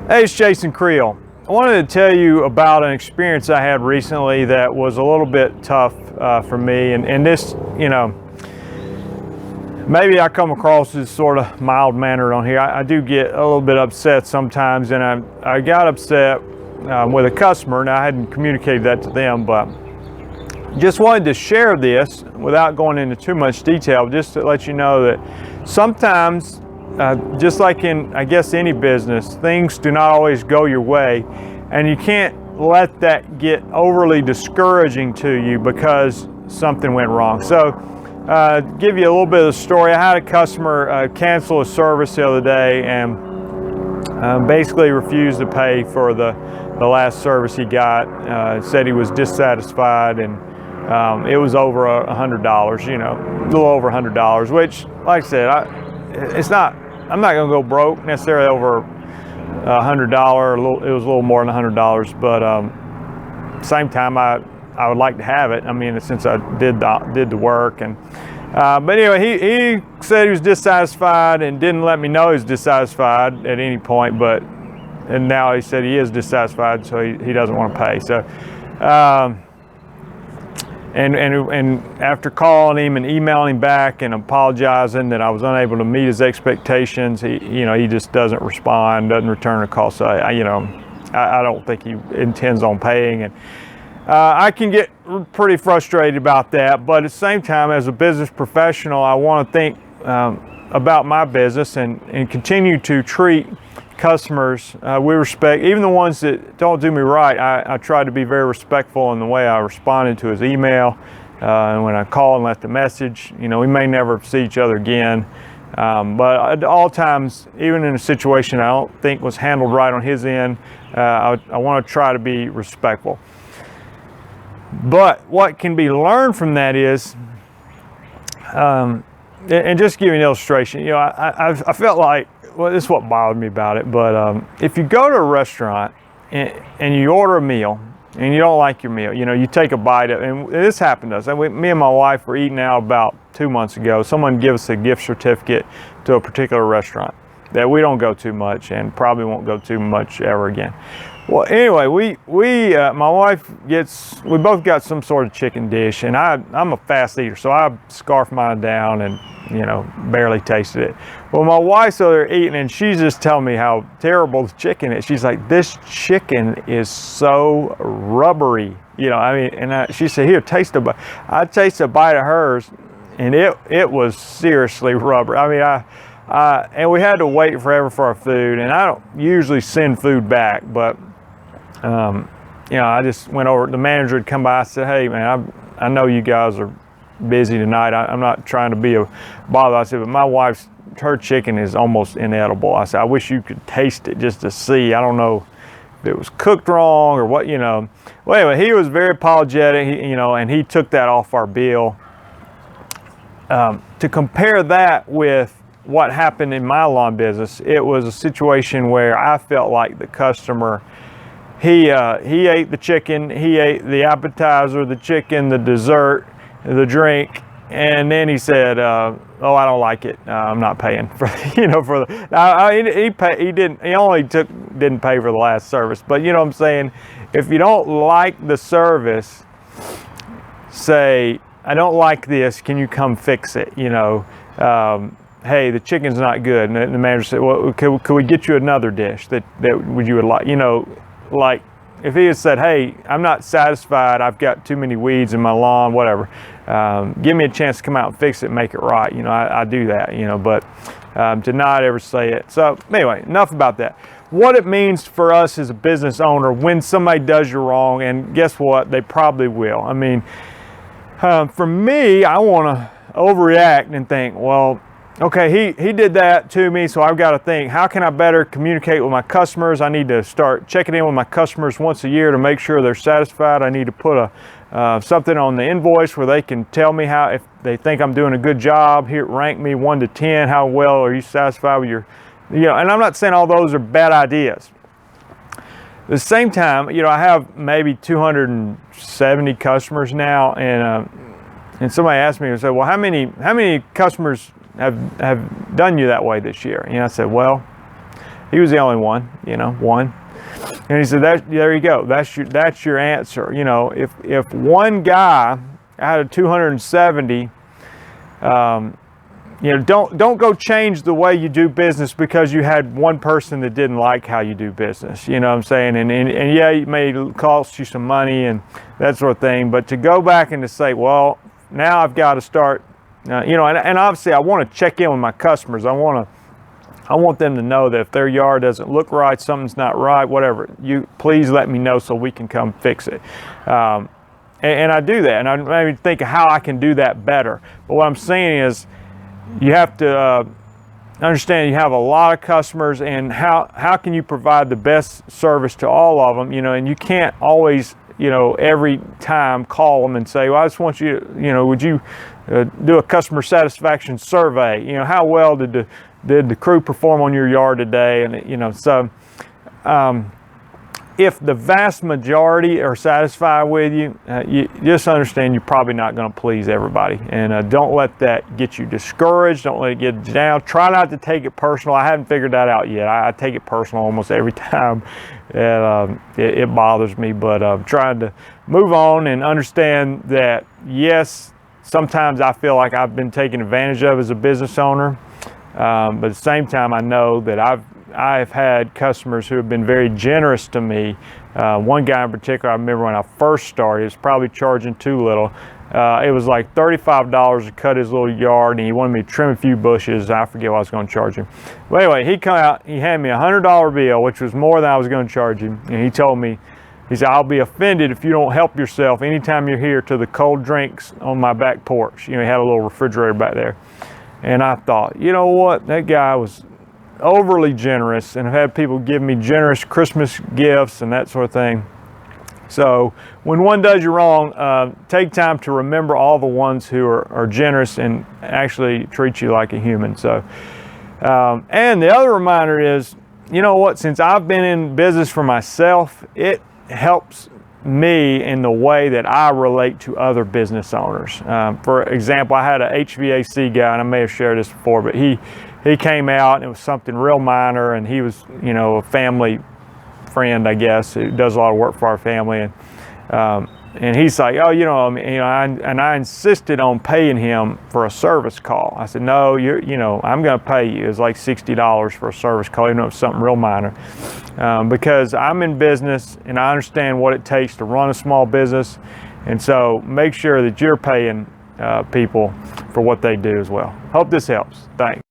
Hey, it's Jason Creel. I wanted to tell you about an experience I had recently that was a little bit tough for me. And this, maybe I come across as sort of mild-mannered on here. I do get a little bit upset sometimes, and I got upset with a customer. Now, I hadn't communicated that to them, but just wanted to share this without going into too much detail, just to let you know that sometimes, just like in, I guess, any business, things do not always go your way, and you can't let that get overly discouraging to you because something went wrong. So, give you a little bit of the story. I had a customer cancel a service the other day and basically refused to pay for the last service he got. Said he was dissatisfied, and it was over $100, a little over $100, which, like I said, I'm not going to go broke necessarily over $100. It was a little more than $100, but same time, I would like to have it. I mean, since I did the work, and but anyway, he said he was dissatisfied and didn't let me know he was dissatisfied at any point. And now he said he is dissatisfied, so he doesn't want to pay. So. And after calling him and emailing him back and apologizing that I was unable to meet his expectations, he just doesn't respond, doesn't return a call. So I don't think he intends on paying, and I can get pretty frustrated about that. But at the same time, as a business professional, I want to think about my business and continue to treat customers with respect, even the ones that don't do me right. I try to be very respectful in the way I responded to his email, and when I call and left the message. We may never see each other again, but at all times, even in a situation I don't think was handled right on his end, I want to try to be respectful. But what can be learned from that is, and just give you an illustration, I felt like, well, this is what bothered me about it, but if you go to a restaurant and you order a meal and you don't like your meal, you take a bite of, and this happened to us. Me and my wife were eating out about 2 months ago. Someone gave us a gift certificate to a particular restaurant that we don't go to much and probably won't go to much ever again. Well, anyway, my wife we both got some sort of chicken dish, and I'm a fast eater, so I scarfed mine down and, barely tasted it. Well, my wife's over there eating, and she's just telling me how terrible the chicken is. She's like, this chicken is so rubbery, she said, here, taste a bite. I tasted a bite of hers, and it was seriously rubbery. And we had to wait forever for our food, and I don't usually send food back, but I just went over. The manager had come by. I said, hey, man, I know you guys are busy tonight. I'm not trying to be a bother. I said, but her chicken is almost inedible. I said, I wish you could taste it just to see. I don't know if it was cooked wrong or what, Well, anyway, he was very apologetic, and he took that off our bill. To compare that with what happened in my lawn business, it was a situation where I felt like the customer, he ate the chicken, he ate the appetizer, the chicken, the dessert, the drink, and then he said, "Oh, I don't like it. I'm not paying for for the." He only didn't pay for the last service, but what I'm saying, if you don't like the service, say, I don't like this. Can you come fix it? Hey, the chicken's not good. And the manager said, well, could we get you another dish that you would like? Like if he had said, hey, I'm not satisfied. I've got too many weeds in my lawn, whatever. Give me a chance to come out and fix it, make it right. I do that, but to not ever say it. So anyway, enough about that. What it means for us as a business owner when somebody does you wrong, and guess what? They probably will. For me, I want to overreact and think, well, okay, he did that to me, so I've got to think, how can I better communicate with my customers? I need to start checking in with my customers once a year to make sure they're satisfied. I need to put something on the invoice where they can tell me if they think I'm doing a good job. Here, rank me 1 to 10. How well are you satisfied with your, and I'm not saying all those are bad ideas. At the same time, I have maybe 270 customers now, and somebody asked me, well, how many customers have done you that way this year? I said, well, He was the only one, you know, one. And he said, there you go. That's your answer. You know, if one guy out of 270, you know, don't go change the way you do business because you had one person that didn't like how you do business. You know what I'm saying? And yeah, it may cost you some money and that sort of thing. But to go back and to say, well, now I've got to start, you know, and obviously I want to check in with my customers. I want them to know that if their yard doesn't look right, something's not right, whatever, you please let me know so we can come fix it. And I do that, and I maybe think of how I can do that better. But what I'm saying is, you have to understand you have a lot of customers, and how can you provide the best service to all of them, you know, and you can't always, you know, every time call them and say, well, I just want you to, you know, would you do a customer satisfaction survey? You know, how well did the crew perform on your yard today? And, you know, so if the vast majority are satisfied with you, you just understand you're probably not going to please everybody. And don't let that get you discouraged. Don't let it get you down. Try not to take it personal. I haven't figured that out yet. I take it personal almost every time. And it bothers me. But I'm trying to move on and understand that, yes, sometimes I feel like I've been taken advantage of as a business owner. But at the same time, I know that I've had customers who have been very generous to me. One guy in particular, I remember when I first started, he was probably charging too little. It was like $35 to cut his little yard, and he wanted me to trim a few bushes. I forget what I was going to charge him. But anyway, he come out, he handed me a $100 bill, which was more than I was going to charge him. And he told me, he said, I'll be offended if you don't help yourself anytime you're here to the cold drinks on my back porch. You know, he had a little refrigerator back there. And I thought, you know what, that guy was overly generous, and I've had people give me generous Christmas gifts and that sort of thing. So when one does you wrong, take time to remember all the ones who are generous and actually treat you like a human. So, and the other reminder is, you know what, since I've been in business for myself, it helps me in the way that I relate to other business owners. For example, I had a HVAC guy, and I may have shared this before, but he came out and it was something real minor, and he was, you know, a family friend, I guess, who does a lot of work for our family, and he's like, oh, I insisted on paying him for a service call. I said, no, I'm going to pay you. It's like $60 for a service call, even though it's something real minor, because I'm in business and I understand what it takes to run a small business, and so make sure that you're paying people for what they do as well. Hope this helps. Thanks.